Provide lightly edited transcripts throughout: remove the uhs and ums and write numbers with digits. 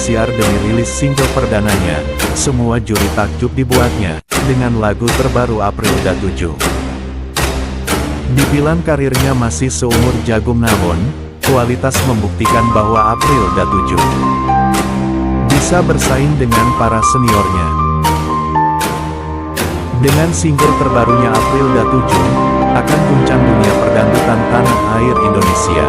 Indosiar demi rilis single perdananya, semua juri takjub dibuatnya, dengan lagu terbaru Aprilda 7. Dibilang karirnya masih seumur jagung namun, kualitas membuktikan bahwa Aprilda 7 bisa bersaing dengan para seniornya. Dengan single terbarunya Aprilda 7, akan guncang dunia perdangdutan tanah air Indonesia.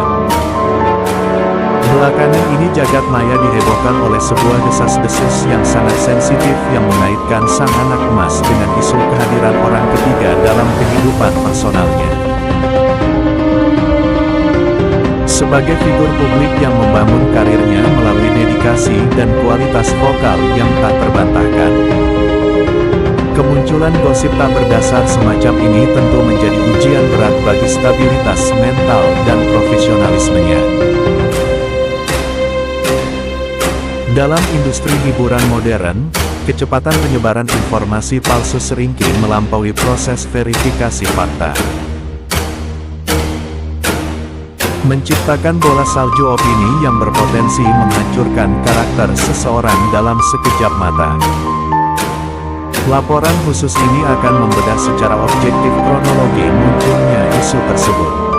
Belakangan ini jagat maya dihebohkan oleh sebuah desas-desus yang sangat sensitif yang mengaitkan sang anak emas dengan isu kehadiran orang ketiga dalam kehidupan personalnya. Sebagai figur publik yang membangun karirnya melalui dedikasi dan kualitas vokal yang tak terbantahkan, kemunculan gosip tak berdasar semacam ini tentu menjadi ujian berat bagi stabilitas mental dan profesionalismenya. Dalam industri hiburan modern, kecepatan penyebaran informasi palsu seringkali melampaui proses verifikasi fakta. Menciptakan bola salju opini yang berpotensi menghancurkan karakter seseorang dalam sekejap mata. Laporan khusus ini akan membedah secara objektif kronologi munculnya isu tersebut.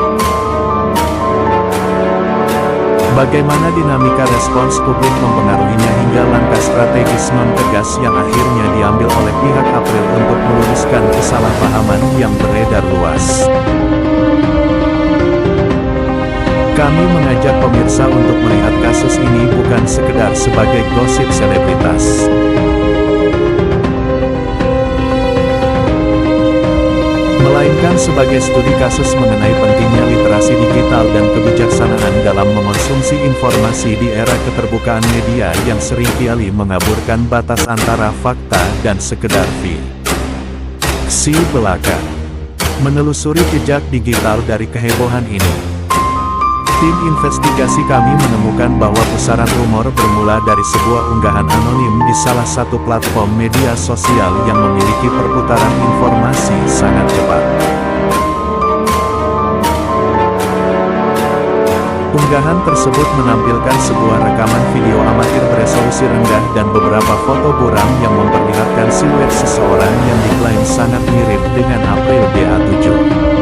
Bagaimana dinamika respons publik mempengaruhinya hingga langkah strategis non-tegas yang akhirnya diambil oleh pihak April untuk meluruskan kesalahpahaman yang beredar luas. Kami mengajak pemirsa untuk melihat kasus ini bukan sekedar sebagai gosip selebritas, melainkan sebagai studi kasus mengenai pentingnya literasi digital dan kebijaksanaan dalam mengonsumsi informasi di era keterbukaan media yang seringkali mengaburkan batas antara fakta dan sekedar fiksi belaka. Menelusuri jejak digital dari kehebohan ini, tim investigasi kami menemukan bahwa pusaran rumor bermula dari sebuah unggahan anonim di salah satu platform media sosial yang memiliki perputaran informasi sangat cepat. Unggahan tersebut menampilkan sebuah rekaman video amatir beresolusi rendah dan beberapa foto buram yang memperlihatkan siluet seseorang yang diklaim sangat mirip dengan Aprilda 7.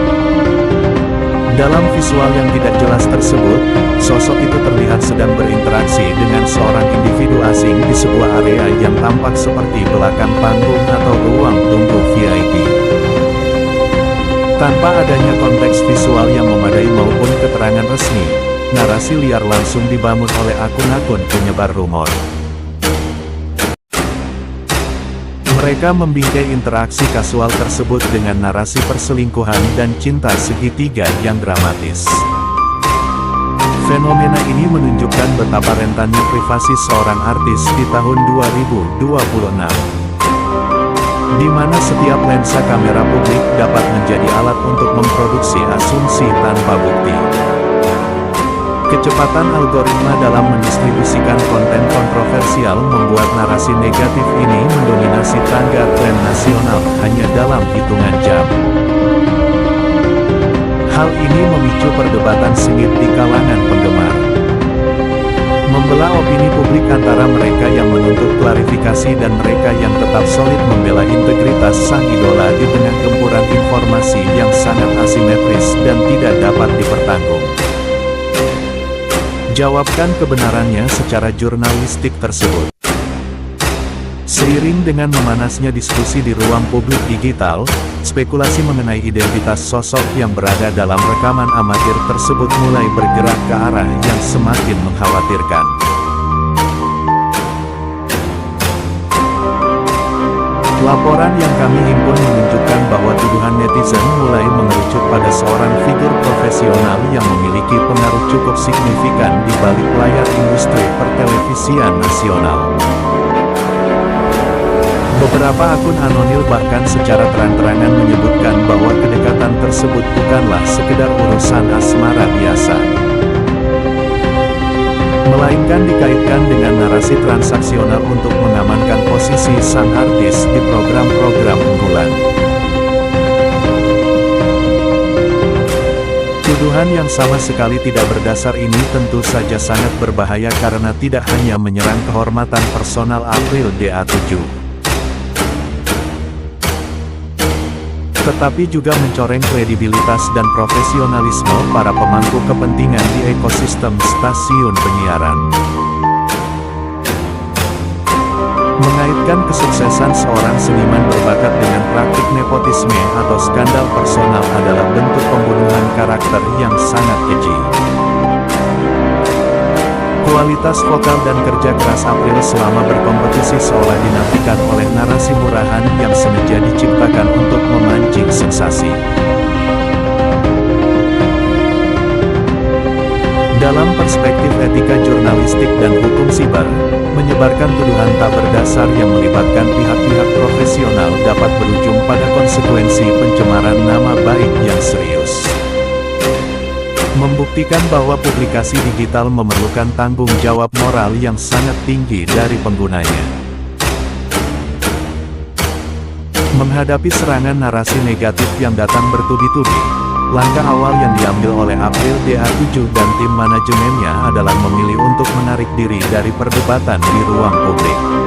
Dalam visual yang tidak jelas tersebut, sosok itu terlihat sedang berinteraksi dengan seorang individu asing di sebuah area yang tampak seperti belakang panggung atau ruang tunggu VIP. Tanpa adanya konteks visual yang memadai maupun keterangan resmi, narasi liar langsung dibangun oleh akun-akun penyebar rumor. Mereka membingkai interaksi kasual tersebut dengan narasi perselingkuhan dan cinta segitiga yang dramatis. Fenomena ini menunjukkan betapa rentannya privasi seorang artis di tahun 2026, di mana setiap lensa kamera publik dapat menjadi alat untuk memproduksi asumsi tanpa bukti. Kecepatan algoritma dalam mendistribusikan konten kontroversial membuat narasi negatif ini mendominasi tangga tren nasional hanya dalam hitungan jam. Hal ini memicu perdebatan sengit di kalangan penggemar, membelah opini publik antara mereka yang menuntut klarifikasi dan mereka yang tetap solid membela integritas sang idola di tengah gempuran informasi yang sangat asimetris dan tidak dapat dipertanggung jawabkan kebenarannya secara jurnalistik tersebut. Seiring dengan memanasnya diskusi di ruang publik digital, spekulasi mengenai identitas sosok yang berada dalam rekaman amatir tersebut mulai bergerak ke arah yang semakin mengkhawatirkan. Laporan yang kami himpun menunjukkan bahwa tuduhan netizen mulai mengerucut pada seorang figur profesional yang memiliki pengaruh cukup signifikan di balik layar industri pertelevisian nasional. Beberapa akun anonim bahkan secara terang-terangan menyebutkan bahwa kedekatan tersebut bukanlah sekedar urusan asmara biasa, melainkan dikaitkan dengan narasi transaksional untuk mengamankan posisi sang artis di program-program unggulan. Tuduhan Tuduhan yang sama sekali tidak berdasar ini tentu saja sangat berbahaya karena tidak hanya menyerang kehormatan personal April DA7, tetapi juga mencoreng kredibilitas dan profesionalisme para pemangku kepentingan di ekosistem stasiun penyiaran. Mengaitkan kesuksesan seorang seniman berbakat dengan praktik nepotisme atau skandal personal adalah bentuk pembunuhan karakter yang sangat keji. Kualitas vokal dan kerja keras April selama berkompetisi seolah dinafikan oleh narasi murahan yang sengaja diciptakan untuk memancing sensasi. Dalam perspektif etika jurnalistik dan hukum siber, menyebarkan tuduhan tak berdasar yang melibatkan pihak-pihak profesional dapat berujung pada konsekuensi pencemaran nama baik yang serius. Membuktikan bahwa publikasi digital memerlukan tanggung jawab moral yang sangat tinggi dari penggunanya. Menghadapi serangan narasi negatif yang datang bertubi-tubi, langkah awal yang diambil oleh April DA7 dan tim manajemennya adalah memilih untuk menarik diri dari perdebatan di ruang publik.